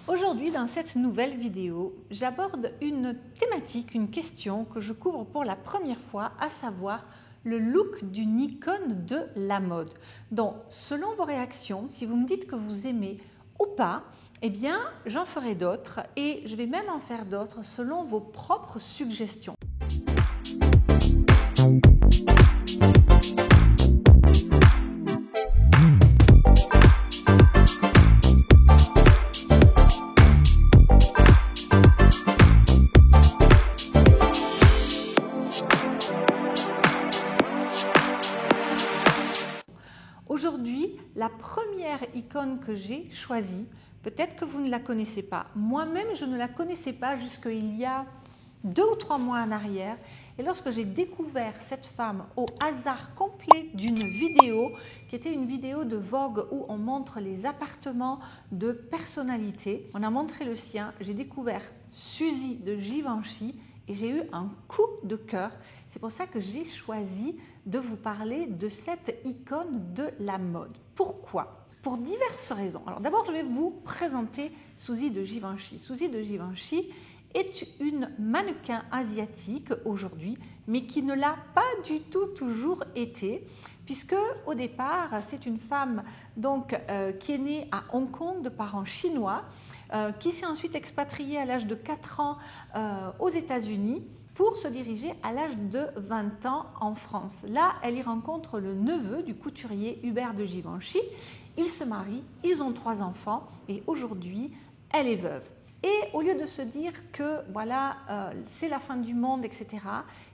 Aujourd'hui, dans cette nouvelle vidéo, j'aborde une thématique, une question que je couvre pour la première fois, à savoir le look d'une icône de la mode. Donc, selon vos réactions, si vous me dites que vous aimez ou pas, eh bien, j'en ferai d'autres et je vais même en faire d'autres selon vos propres suggestions. Aujourd'hui, la première icône que j'ai choisie, peut-être que vous ne la connaissez pas. Moi-même, je ne la connaissais pas jusqu'il y a 2 ou 3 mois en arrière. Et lorsque j'ai découvert cette femme au hasard complet d'une vidéo, qui était une vidéo de Vogue où on montre les appartements de personnalités, on a montré le sien, j'ai découvert Suzy de Givenchy et j'ai eu un coup de cœur. C'est pour ça que j'ai choisi de vous parler de cette icône de la mode. Pourquoi ? Pour diverses raisons. Alors d'abord, je vais vous présenter Suzy de Givenchy. Suzy de Givenchy est une mannequin asiatique aujourd'hui, mais qui ne l'a pas du tout toujours été, puisque au départ, c'est une femme donc, qui est née à Hong Kong de parents chinois, qui s'est ensuite expatriée à l'âge de 4 ans aux États-Unis pour se diriger à l'âge de 20 ans en France. Là, elle y rencontre le neveu du couturier Hubert de Givenchy. Ils se marient, ils ont 3 enfants et aujourd'hui, elle est veuve. Et au lieu de se dire que voilà, c'est la fin du monde, etc.,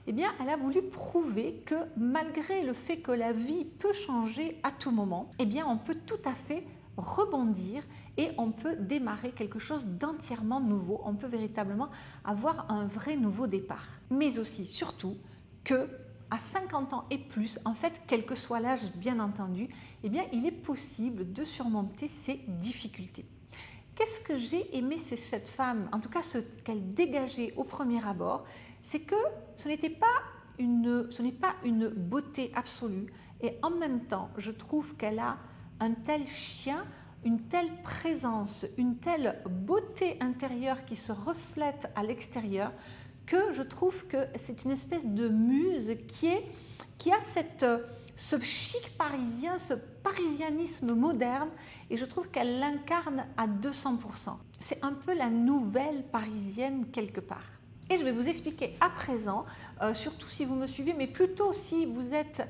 eh bien, elle a voulu prouver que malgré le fait que la vie peut changer à tout moment, eh bien, on peut tout à fait rebondir et on peut démarrer quelque chose d'entièrement nouveau. On peut véritablement avoir un vrai nouveau départ. Mais aussi, surtout, que à 50 ans et plus, en fait, quel que soit l'âge, bien entendu, eh bien, il est possible de surmonter ces difficultés. Qu'est-ce que j'ai aimé chez cette femme, en tout cas ce qu'elle dégageait au premier abord, c'est que ce n'est pas une beauté absolue et en même temps, je trouve qu'elle a un tel chien, une telle présence, une telle beauté intérieure qui se reflète à l'extérieur que je trouve que c'est une espèce de muse qui a ce chic parisien, ce parisianisme moderne et je trouve qu'elle l'incarne à 200%. C'est un peu la nouvelle parisienne quelque part. Et je vais vous expliquer à présent, surtout si vous me suivez, mais plutôt si vous êtes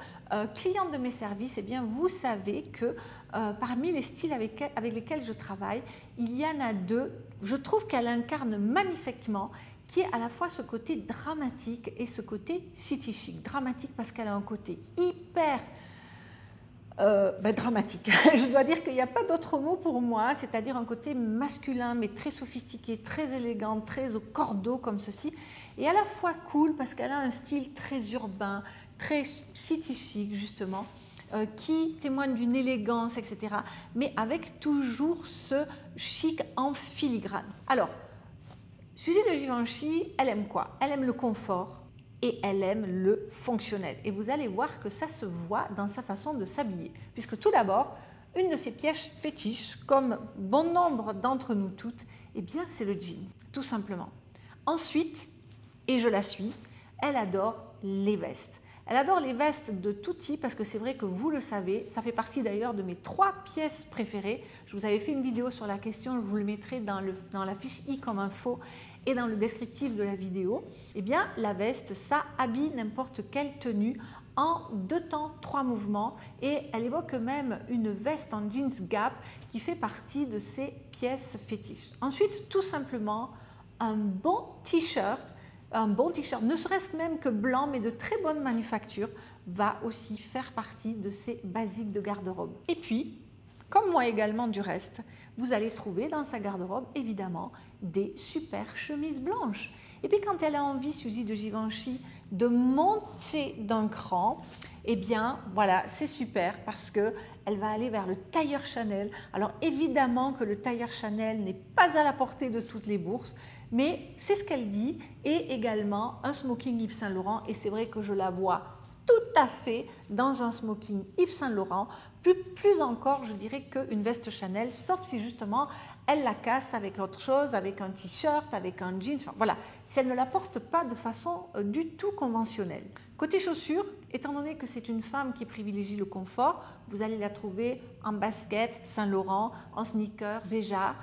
client de mes services, eh bien vous savez que parmi les styles avec lesquels je travaille, il y en a 2, je trouve qu'elle incarne magnifiquement, qui est à la fois ce côté dramatique et ce côté city chic. Dramatique parce qu'elle a un côté hyper dramatique. Je dois dire qu'il n'y a pas d'autre mot pour moi, c'est-à-dire un côté masculin mais très sophistiqué, très élégant, très au cordeau comme ceci, et à la fois cool parce qu'elle a un style très urbain, très city chic justement, qui témoigne d'une élégance, etc. Mais avec toujours ce chic en filigrane. Alors, Suzy de Givenchy, elle aime quoi? Elle aime le confort et elle aime le fonctionnel. Et vous allez voir que ça se voit dans sa façon de s'habiller. Puisque tout d'abord, une de ses pièces fétiches, comme bon nombre d'entre nous toutes, eh bien c'est le jean, tout simplement. Ensuite, et je la suis, elle adore les vestes. Elle adore les vestes de tout type parce que c'est vrai que vous le savez, ça fait partie d'ailleurs de mes 3 pièces préférées. Je vous avais fait une vidéo sur la question, je vous le mettrai dans la fiche i comme info et dans le descriptif de la vidéo. Eh bien, la veste, ça habille n'importe quelle tenue en 2 temps, 3 mouvements et elle évoque même une veste en jeans Gap qui fait partie de ses pièces fétiches. Ensuite, tout simplement, un bon t-shirt, ne serait-ce même que blanc, mais de très bonne manufacture, va aussi faire partie de ces basiques de garde-robe. Et puis, comme moi également du reste, vous allez trouver dans sa garde-robe, évidemment, des super chemises blanches. Et puis quand elle a envie, Suzy de Givenchy, de monter d'un cran, eh bien, voilà, c'est super parce qu'elle va aller vers le tailleur Chanel. Alors évidemment que le tailleur Chanel n'est pas à la portée de toutes les bourses, mais c'est ce qu'elle dit, et également un smoking Yves Saint Laurent, et c'est vrai que je la vois tout à fait dans un smoking Yves Saint Laurent, plus encore je dirais qu'une veste Chanel, sauf si justement elle la casse avec autre chose, avec un t-shirt, avec un jeans, enfin, voilà, si elle ne la porte pas de façon du tout conventionnelle. Côté chaussures, étant donné que c'est une femme qui privilégie le confort, vous allez la trouver en basket Saint Laurent, en sneakers déjà,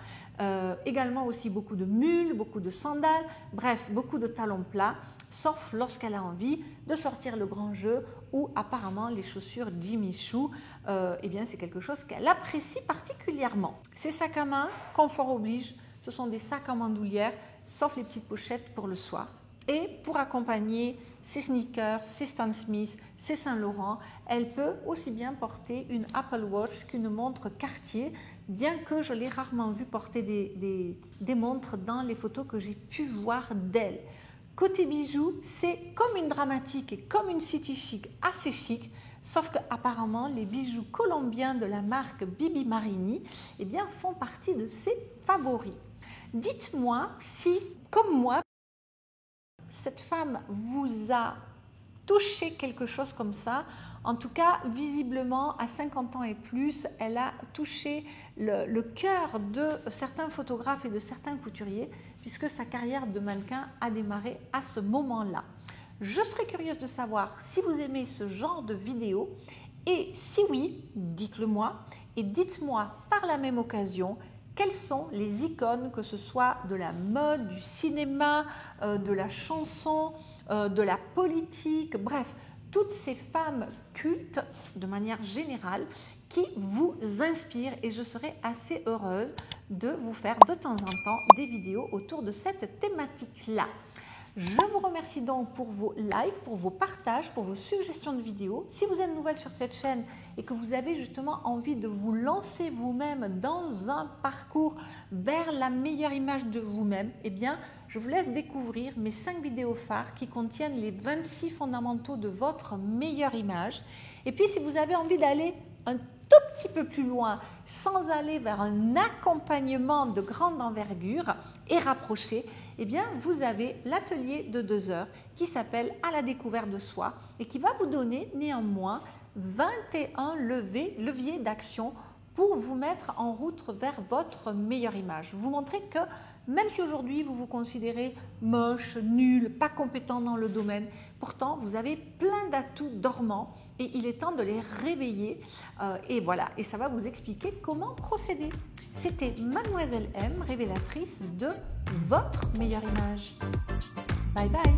également aussi beaucoup de mules, beaucoup de sandales, bref, beaucoup de talons plats, sauf lorsqu'elle a envie de sortir le grand jeu ou apparemment les chaussures Jimmy Choo, eh bien c'est quelque chose qu'elle apprécie particulièrement. Ces sacs à main, confort oblige, ce sont des sacs en bandoulière, sauf les petites pochettes pour le soir. Et pour accompagner ses sneakers, ses Stan Smith, ses Saint Laurent, elle peut aussi bien porter une Apple Watch qu'une montre Cartier, bien que je l'ai rarement vue porter des montres dans les photos que j'ai pu voir d'elle. Côté bijoux, c'est comme une dramatique et comme une city chic assez chic, sauf qu'apparemment les bijoux colombiens de la marque Bibi Marini eh bien, font partie de ses favoris. Dites-moi si, comme moi, cette femme vous a touché quelque chose comme ça. En tout cas, visiblement, à 50 ans et plus, elle a touché le cœur de certains photographes et de certains couturiers, puisque sa carrière de mannequin a démarré à ce moment-là. Je serais curieuse de savoir si vous aimez ce genre de vidéo, et si oui, dites-le moi, et dites-moi par la même occasion quelles sont les icônes, que ce soit de la mode, du cinéma, de la chanson, de la politique, bref, toutes ces femmes cultes de manière générale qui vous inspirent, et je serai assez heureuse de vous faire de temps en temps des vidéos autour de cette thématique-là. Je vous remercie donc pour vos likes, pour vos partages, pour vos suggestions de vidéos. Si vous êtes nouvelle sur cette chaîne et que vous avez justement envie de vous lancer vous-même dans un parcours vers la meilleure image de vous-même, eh bien, je vous laisse découvrir mes 5 vidéos phares qui contiennent les 26 fondamentaux de votre meilleure image. Et puis, si vous avez envie d'aller un tout petit peu plus loin, sans aller vers un accompagnement de grande envergure et rapproché, eh bien, vous avez l'atelier de 2 heures qui s'appelle « À la découverte de soi » et qui va vous donner néanmoins 21 leviers d'action pour vous mettre en route vers votre meilleure image. Vous montrer que même si aujourd'hui vous vous considérez moche, nul, pas compétent dans le domaine, pourtant vous avez plein d'atouts dormants et il est temps de les réveiller. Et voilà, et ça va vous expliquer comment procéder. C'était Mademoiselle M, révélatrice de votre meilleure image. Bye bye.